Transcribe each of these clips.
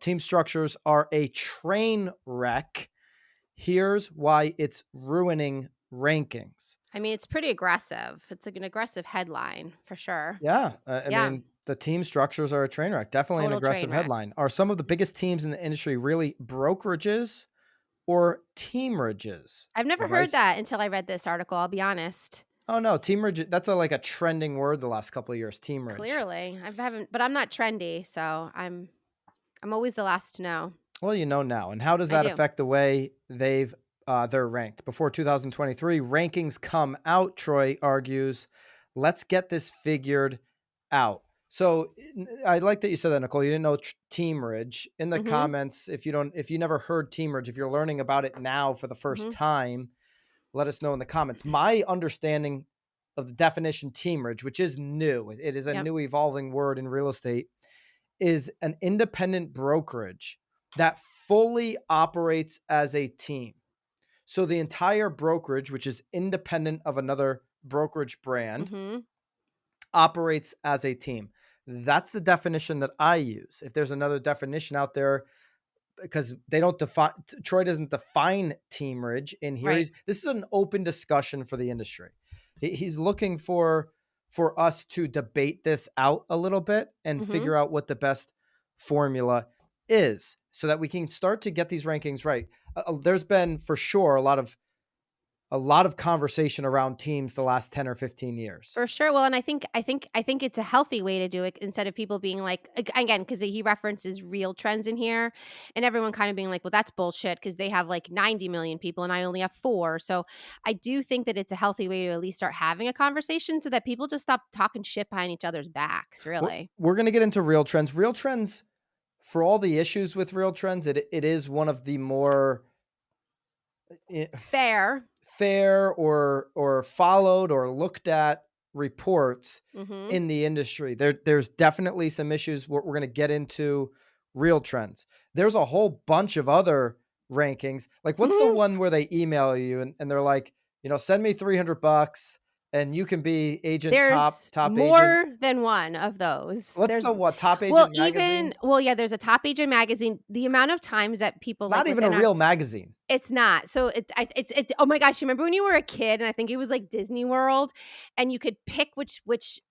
team structures are a train wreck. Here's why it's ruining rankings. I mean, it's pretty aggressive. It's like an aggressive headline for sure. Yeah. I Yeah. mean, the team structures are a train wreck. Definitely an Total train aggressive wreck. headline. Are some of the biggest teams in the industry really brokerages or teamerages? I've never heard Advice? that until I read this article, I'll be honest. Oh no, teamerage. That's like a trending word the last couple of years. Teamerage. Clearly. I haven't, but I'm not trendy, so I'm always the last to know. Well, you know now. And how does I that do. affect the way they're ranked? Before 2023, rankings come out, Troy argues. Let's get this figured out. So I like that you said that, Nicole. You didn't know teamerage. In the Mhm. comments, if you never heard teamerage, if you're learning about it now for the first Mhm. time, let us know in the comments. My understanding of the definition teamerage, which is new, it is a Yep. new evolving word in real estate, is an independent brokerage that fully operates as a team. So the entire brokerage, which is independent of another brokerage brand, Mhm. operates as a team. That's the definition that I use. If there's another definition out there, because they don't define, Troy doesn't define teamerage in here. Right. This is an open discussion for the industry. He's looking for us to debate this out a little bit and Mhm. figure out what the best formula is so that we can start to get these rankings right. There's been for sure a lot of conversation around teams the last 10 or 15 years. For sure. Well, and I think it's a healthy way to do it instead of people being like again because he references real trends in here, and everyone kind of being like, "Well, that's bullshit," because they have like 90 million people and I only have 4. So I do think that it's a healthy way to at least start having a conversation so that people just stop talking shit behind each other's backs. Really We're going to get into real trends. Real trends, for all the issues with real trends, it is one of the more fair. fair or followed or looked at reports Mm-hmm. in the industry. There's definitely some issues. We're going to get into real trends. There's a whole bunch of other rankings. Like, what's the one where they email you and they're like, send me $300 and you can be agent There's top agent. more than one of those. What's There's the what top well, agent magazine? even well, yeah, there's a top agent magazine. The amount of times that It's people like not even a within our real magazine. it's not. So it's oh my gosh, you remember when you were a kid and I think it was like Disney World and you could pick which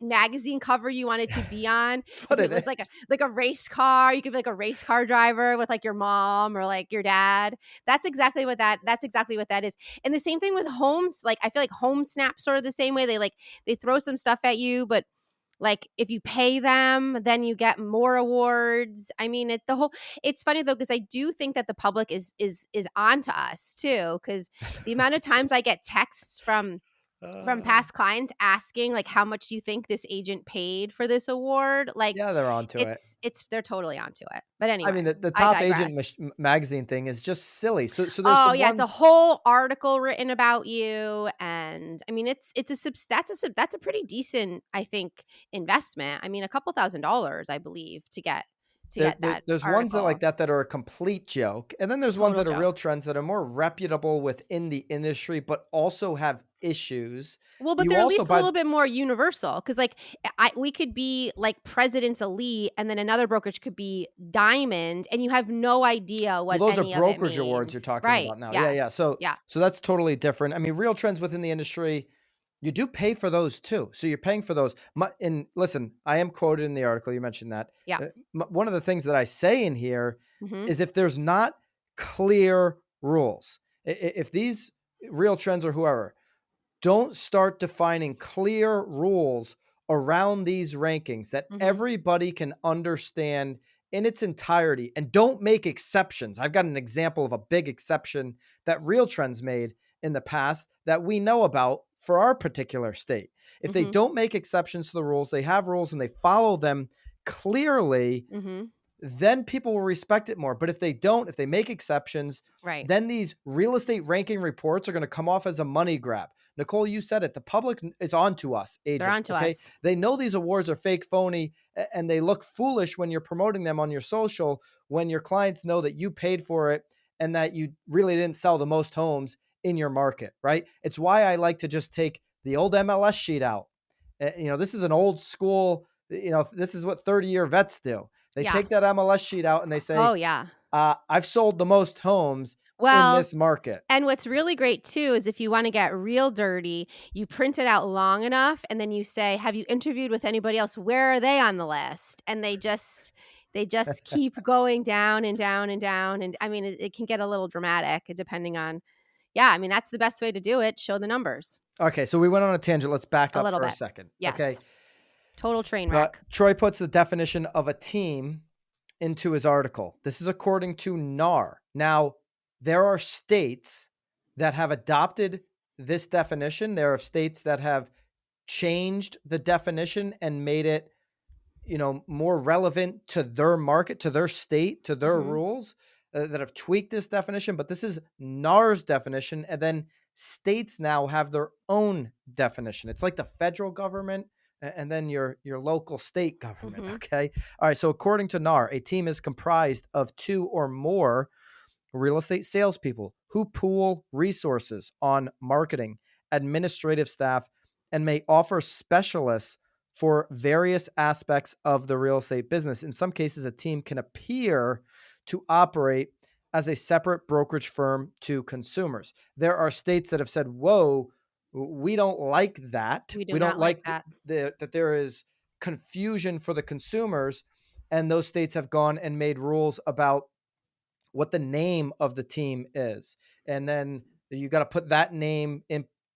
magazine cover you wanted to be on That's if what it it was is. like a race car, you could be like a race car driver with like your mom or like your dad. That's exactly what that is. And the same thing with homes. Like I feel like Home Snap's sort of the same way. They throw some stuff at you, but like if you pay them, then you get more awards. I mean, it's funny though because I do think that the public is onto us too because the amount of times I get texts from Uh, past clients asking like how much do you think this agent paid for this award? Like yeah, they're onto it. it's they're totally onto it. But I mean, anyway, the I top agent digress. magazine thing is just silly. So there's Oh some yeah, it's a ones. whole article written about you, and I mean that's a pretty decent I think investment. I mean a couple $1,000s I believe to get that There's ones that like article. that are a complete joke, and then there's ones Total that are real joke. trends that are more reputable within the industry, but also have issues. Well, but You they're at also least a buy little bit more universal because like we could be like President's Elite, and then another brokerage could be Diamond, and you have no idea well, what those are any of it brokerage awards you're means. talking Right? about now. Yeah, yeah. Yes. So Yeah. that's totally different. I mean, real trends within the industry, you do pay for those too. So you're paying for those. And listen, I am quoted in the article. You mentioned that. Yeah. One of the things that I say in here Hmm. is if there's not clear rules, if these real trends or whoever don't start defining clear rules around these rankings that Hmm. everybody can understand in its entirety and don't make exceptions. I've got an example of a big exception that Real Trends made in the past that we know about for our particular state. If they Hmm. don't make exceptions to the rules, they have rules and they follow them clearly, Hmm. then people will respect it more. But if they don't, if they make exceptions, Right. then these real estate ranking reports are going to come off as a money grab. Nicole, you said it. The public is on to us, They're agents. on to Okay. us. They know these awards are fake, phony, and they look foolish when you're promoting them on your social, when your clients know that you paid for it and that you really didn't sell the most homes in your market, right? It's why I like to just take the old MLS sheet out. This is an old school, this is what 30-year vets do. They Yeah. take that MLS sheet out and they Oh, say, yeah. I've sold the most homes in Well, this market. and what's really great too is if you wanna get real dirty, you print it out long enough and then you say, "Have you interviewed with anybody else? Where are they on the list?" And they just keep going down and down and down, and I mean, it can get a little dramatic depending on yeah, I mean, that's the best way to do it, show the numbers Okay, so we went on a tangent. Let's back a up little for a bit. second. Okay. Yes. Total train wreck. Troy puts the definition of a team into his article. This is according to NAR. Now, there are states that have adopted this definition. There are states that have changed the definition and made it, more relevant to their market, to their state, to their Mhm. rules, that have tweaked this definition. But this is NAR's definition. And then states now have their own definition. It's like the federal government and then your local state government. Mhm. Okay. All right. So according to NAR, a team is comprised of two or more real estate salespeople who pool resources on marketing, administrative staff, and may offer specialists for various aspects of the real estate business. In some cases, a team can appear to operate as a separate brokerage firm to consumers. There are states that have said, whoa, we don't like that. We do We don't not like like that. that there is confusion for the consumers. And those states have gone and made rules about what the name of the team is. And then you got to put that name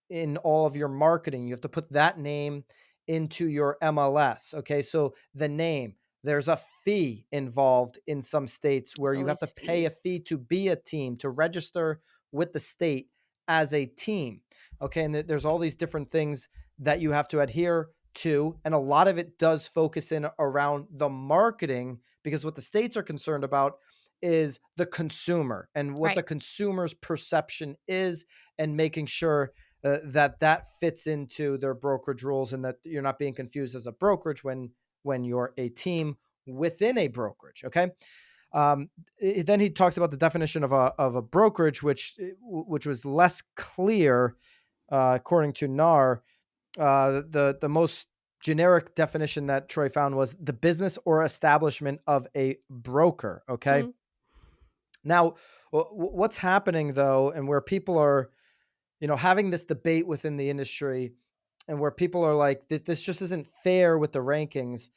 in all of your marketing. You have to put that name into your MLS. Okay. So the name, there's a fee involved in some states where There's you have always to pay a fees. fee to be a team, to register with the state as a team. Okay. And there's all these different things that you have to adhere to. And a lot of it does focus in around the marketing, because what the states are concerned about is the consumer and what the Right. consumer's perception is, and making sure that fits into their brokerage rules, and that you're not being confused as a brokerage when you're a team within a brokerage. Okay. Um, then he talks about the definition of a brokerage, which was less clear, according to NAR. The most generic definition that Troy found was the business or establishment of a broker. Okay. Mhm. Now, what's happening though, and where people are, having this debate within the industry, and where people are like, this just isn't fair with the rankings,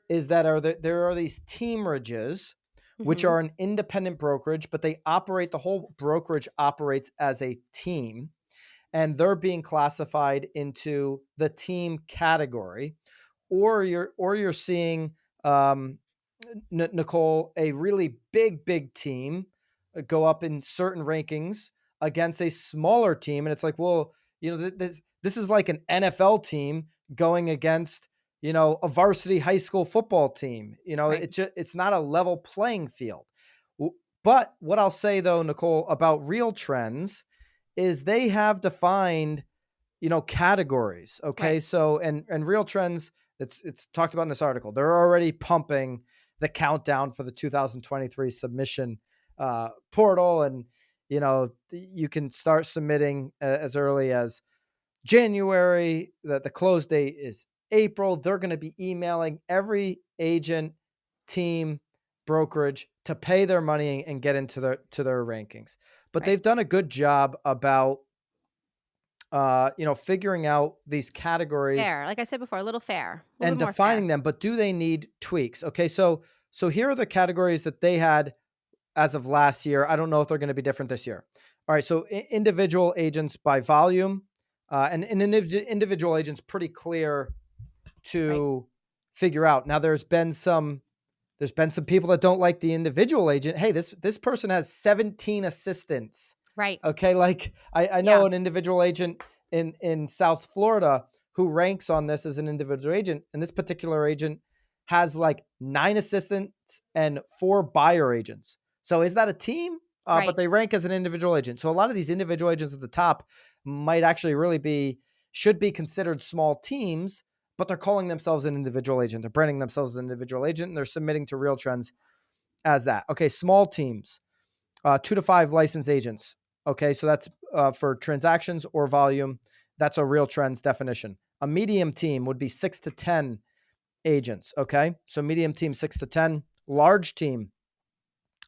is that there are these teamrages, which Mhm. are an independent brokerage, but the whole brokerage operates as a team, and they're being classified into the team category. Or you're seeing, um, Nicole, a really big team go up in certain rankings against a smaller team, and it's like, well, this is like an NFL team going against, a varsity high school football team. Right. It's not a level playing field. But what I'll say though, Nicole, about Real Trends is they have defined, categories. Okay. Right. So, and Real Trends, it's talked about in this article. They're already pumping the countdown for the 2023 submission portal. And, you can start submitting as early as January. That the close date is April. They're going to be emailing every agent, team, brokerage to pay their money and get into their rankings. But Right. they've done a good job about figuring out these categories Fair. Like I said before, a little fair. A little and bit more fair. defining them, but do they need tweaks? Okay, so here are the categories that they had as of last year. I don't know if they're going to be different this year. All right, so individual agents by volume, and individual agents pretty clear Right. to figure out. Now there's been some people that don't like the individual agent. Hey, this person has 17 assistants. Right. Okay, like I Yeah. know an individual agent in South Florida who ranks on this as an individual agent, and this particular agent has like 9 assistants and 4 buyer agents. So is that a team? But Right. they rank as an individual agent. So a lot of these individual agents at the top might actually should be considered small teams, but they're calling themselves an individual agent. They're branding themselves as an individual agent, and they're submitting to Real Trends as that. Okay, small teams, 2 to 5 licensed agents. Okay, so that's for transactions or volume. That's a Real Trends definition. A medium team would be 6 to 10 agents. Okay, so medium team 6 to 10. Large team,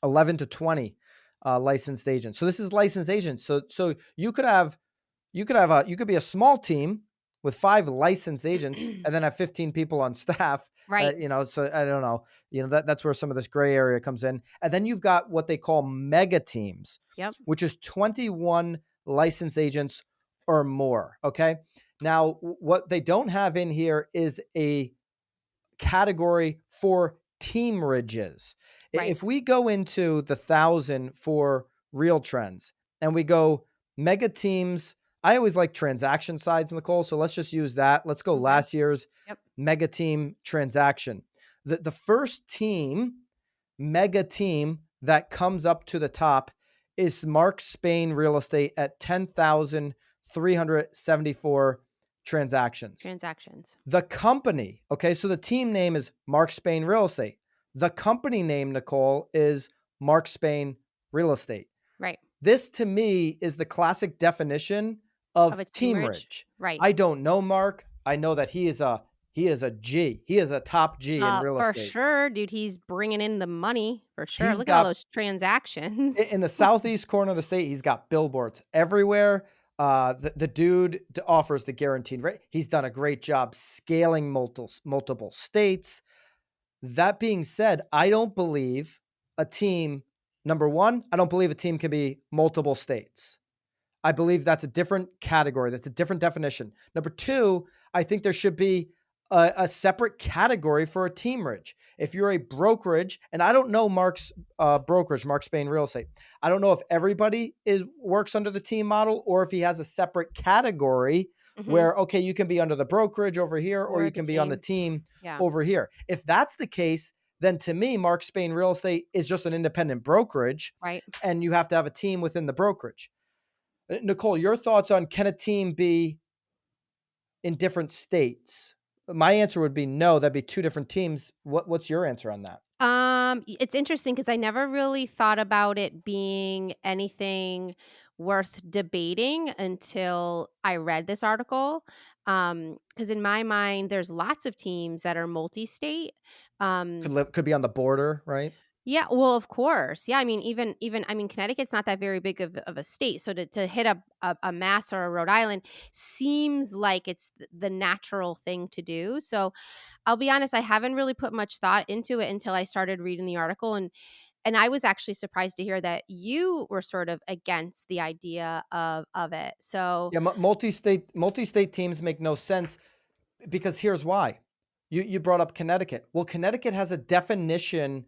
11 to 20 licensed agents. So this is licensed agents. So you could be a small team with 5 licensed agents and then have 15 people on staff. Right. So I don't know. That's where some of this gray area comes in. And then you've got what they call mega teams, Yep. which is 21 licensed agents or more. Okay. Now, what they don't have in here is a category for teamrages. Right. If we go into the 1,000 for real trends and we go mega teams, I always like transaction sides, Nicole. So let's just use that. Let's go Okay. last year's Yep. mega team transaction. The first mega team that comes up to the top is Mark Spain Real Estate at 10,374 transactions. The company, okay, so the team name is Mark Spain Real Estate. The company name, Nicole, is Mark Spain Real Estate. Right. This to me is the classic definition of a teamrage. Right. I don't know Mark. I know that he is a G. He is a top G in real For estate. sure, dude. He's bringing in the money for sure. Look at all those transactions. In the southeast corner of the state, he's got billboards everywhere. The dude offers the guaranteed rate. He's done a great job scaling multiple states. That being said, I don't believe a team, number one, I don't believe a team can be multiple states. I believe that's a different category. That's a different definition. Number two, I think there should be a separate category for a teamrage. If you're a brokerage, and I don't know Mark's brokerage, Mark Spain Real Estate. I don't know if everybody works under the team model or if he has a separate category where, okay, you can be under the brokerage over here or you can be on the team over here. If that's the case, then to me, Mark Spain Real Estate is just an independent brokerage. Right. And you have to have a team within the brokerage. Nicole, your thoughts on can a team be in different states? My answer would be no. That'd be 2 different teams. What's your answer on that? It's interesting because I never really thought about it being anything worth debating until I read this article. Because in my mind, there's lots of teams that are multi-state. Could be on the border, right? Yeah, well, of course. Yeah, I mean, even I mean, Connecticut's not that very big of a state, so to hit a Mass or a Rhode Island seems like it's the natural thing to do. So, I'll be honest, I haven't really put much thought into it until I started reading the article, and I was actually surprised to hear that you were sort of against the idea of it. So, Yeah, multi-state teams make no sense because here's why. You brought up Connecticut. Well, Connecticut has a definition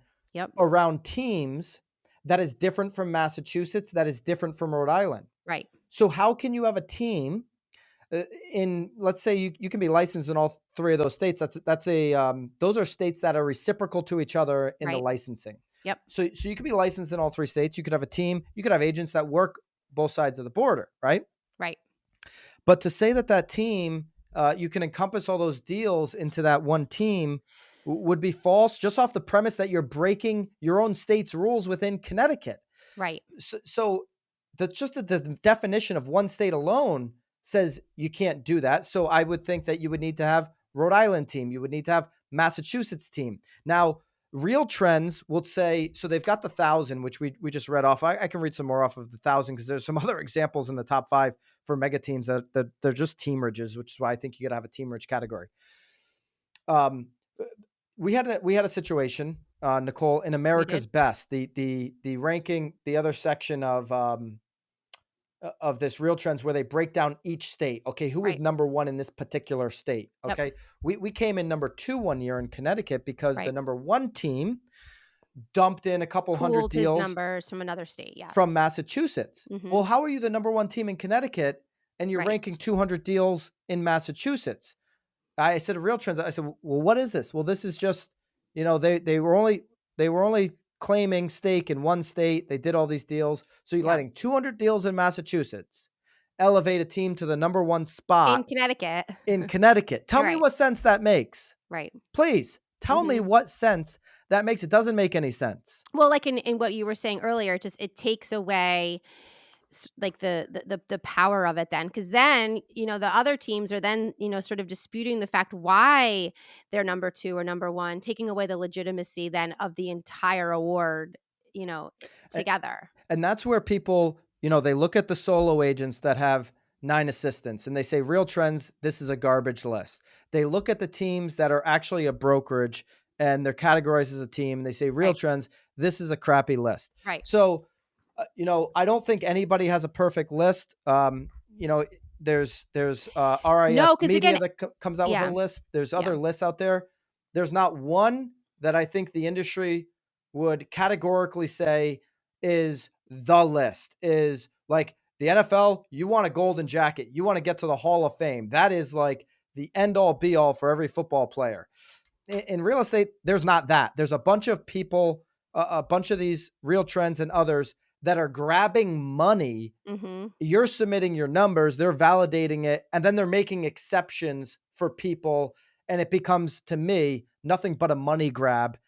around teams that is different from Massachusetts, that is different from Rhode Island. Right. So how can you have a team in, let's say you can be licensed in all 3 of those states. Those are states that are reciprocal to each other in the licensing. Yep. So you could be licensed in all 3 states. You could have a team. You could have agents that work both sides of the border, right? Right. But to say that team, you can encompass all those deals into that one team would be false just off the premise that you're breaking your own state's rules within Connecticut. Right. So that's just the definition of one state alone says you can't do that. So I would think that you would need to have Rhode Island team. You would need to have Massachusetts team. Now, Real Trends will say, so they've got the 1,000, which we just read off. I can read some more off of the 1,000 because there's some other examples in the top 5 for mega teams that they're just teamrages, which is why I think you got to have a teamrage category. We had a situation, Nicole, in America's Best, the ranking, the other section of this Real Trends where they break down each state. Okay, who was number 1 in this particular state? Okay, we came in number 2 one year in Connecticut because the number 1 team dumped in a couple hundred deals his numbers from another state, from Massachusetts. Well, how are you the number 1 team in Connecticut and you're ranking 200 deals in Massachusetts? I said Real Trends. I said, well, what is this? Well, this is just, they were only claiming stake in 1 state. They did all these deals. So you're letting 200 deals in Massachusetts elevate a team to the number 1 spot in Connecticut. Tell me what sense that makes. Right. Please tell me what sense that makes. It doesn't make any sense. Well, like in what you were saying earlier, it takes away like the power of it then, because then the other teams are then sort of disputing the fact why they're number two or number one, taking away the legitimacy then of the entire award you know A- together. And that's where people, they look at the solo agents that have 9 assistants and they say, Real Trends, this is a garbage list. They look at the teams that are actually a brokerage and they're categorized as a team and they say, Real Right. Trends, this is a crappy list. Right. So, I don't think anybody has a perfect list. You know, there's RIS No, because Media again, that comes out with a yeah, list. There's yeah. other lists out there. There's not one that I think the industry would categorically say is the list. Is like the NFL, you want a golden jacket, you want to get to the Hall of Fame. That is like the end all be all for every football player. In real estate, there's not that. There's a bunch of people, a bunch of these Real Trends and others that are grabbing money. Mhm. You're submitting your numbers, they're validating it, and then they're making exceptions for people. And it becomes, to me, nothing but a money grab.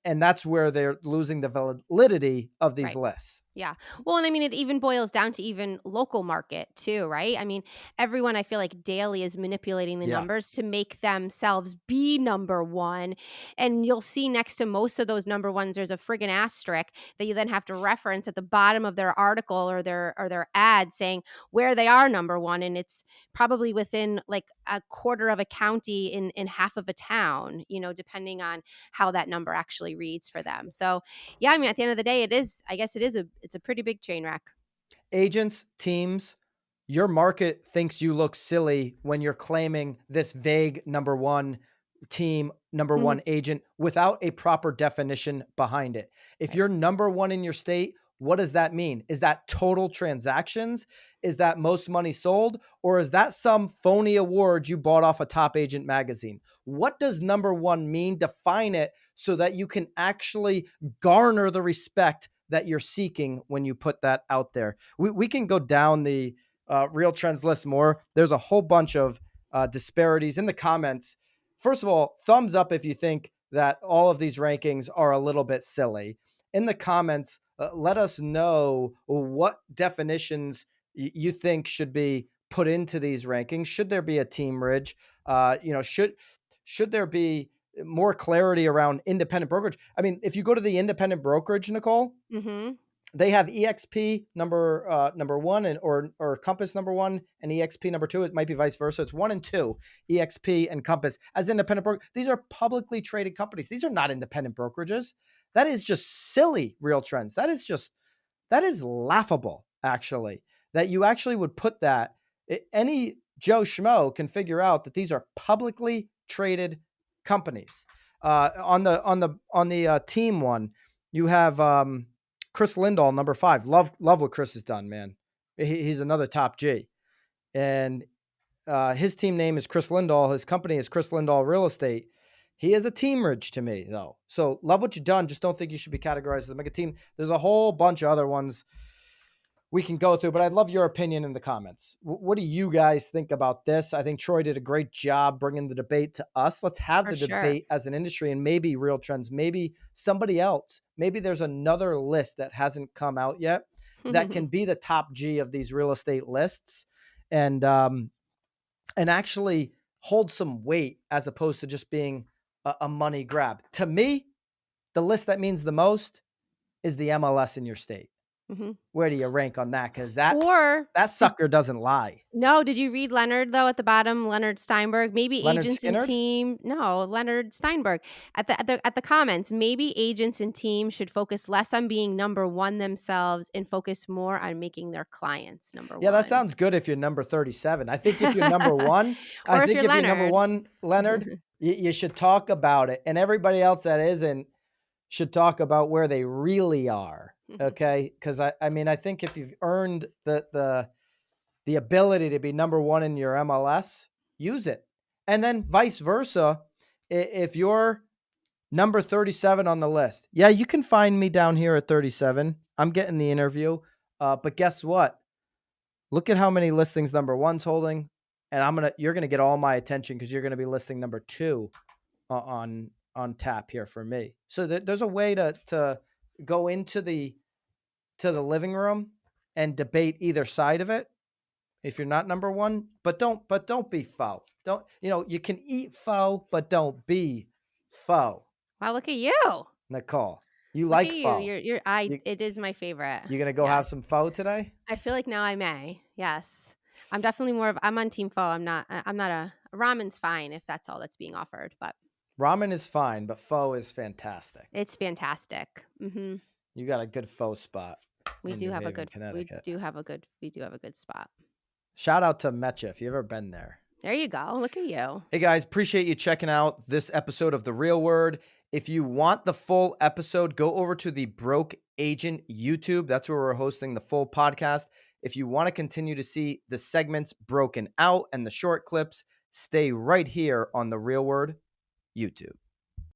And that's where they're losing the validity of these Right. lists. Yeah. Well, and I mean, it even boils down to even local market too, right? I mean, everyone I feel like daily is manipulating the Yeah. numbers to make themselves be number one. And you'll see next to most of those number ones, there's a friggin' asterisk that you then have to reference at the bottom of their article or their ad saying where they are number one. And it's probably within like a quarter of a county in half of a town, depending on how that number actually reads for them. So yeah, I mean, at the end of the day, I guess it's a pretty big train wreck. Agents, teams, your market thinks you look silly when you're claiming this vague number one team, number Mhm. one agent without a proper definition behind it. If Right. you're number one in your state, what does that mean? Is that total transactions? Is that most money sold? Or is that some phony award you bought off a top agent magazine? What does number one mean? Define it so that you can actually garner the respect that you're seeking when you put that out there. We can go down the Real Trends list more. There's a whole bunch of disparities in the comments. First of all, thumbs up if you think that all of these rankings are a little bit silly. In the comments, let us know what definitions you think should be put into these rankings. Should there be a team ridge? Should there be more clarity around independent brokerage? I mean, if you go to the independent brokerage, Nicole, Mhm. they have EXP number one or Compass number one and EXP number two. It might be vice versa. It's one and two, EXP and Compass as independent broker. These are publicly traded companies. These are not independent brokerages. That is just silly. Real Trends. That is laughable. Actually, that you actually would put that. Any Joe Schmo can figure out that these are publicly traded companies. On the team one, you have Chris Lindahl, number 5. Love what Chris has done, man. He's another top G, and his team name is Chris Lindahl. His company is Chris Lindahl Real Estate. He is a team ridge to me, though. So love what you've done. Just don't think you should be categorized as a mega team. There's a whole bunch of other ones we can go through, but I'd love your opinion in the comments. What do you guys think about this? I think Troy did a great job bringing the debate to us. Let's have For the sure. debate as an industry and maybe Real Trends, maybe somebody else. Maybe there's another list that hasn't come out yet that can be the top G of these real estate lists and actually hold some weight as opposed to just being a money grab. To me, the list that means the most is the MLS in your state. Mhm. Where do you rank on that? Because that Or that did sucker doesn't lie. no, did you read Leonard though at the bottom? Leonard Steinberg, maybe Leonard agents and Skinner? team. No, Leonard Steinberg at the comments. Maybe agents and team should focus less on being number one themselves and focus more on making their clients number Yeah, that one. sounds good if you're number 37. I think if you're number 1, I Or if think you're if you're number Leonard. 1, Leonard, you should talk about it, and everybody else that isn't should talk about where they really are, okay? Because I mean, I think if you've earned the ability to be number 1 in your MLS, use it. And then vice versa, if you're number 37 on the list, yeah, you can find me down here at 37. I'm getting the interview. But guess what? Look at how many listings number 1's holding, and you're gonna get all my attention because you're gonna be listing number 2 on tap here for me. So there's a way to go into the living room and debate either side of it if you're not number one, but don't be faux. Don't, you can eat faux, but don't be faux. Wow, look at you. Nicole, you Look at like you. faux. It is my favorite. You gonna go Yes. have some faux today? I feel like now I may. Yes. I'm definitely I'm on team pho. I'm not ramen's fine if that's all that's being offered, but Ramen is fine, but pho is fantastic. it's fantastic. Mm-hmm. You got a good faux spot. We in do New have Haven, a good Connecticut. we do have a good spot. Shout out to Metcha if you've ever been there. There you go. Look at you. Hey guys, appreciate you checking out this episode of The Real Word. If you want the full episode, go over to the Broke Agent YouTube. That's where we're hosting the full podcast. If you want to continue to see the segments broken out and the short clips, stay right here on The Real Word YouTube.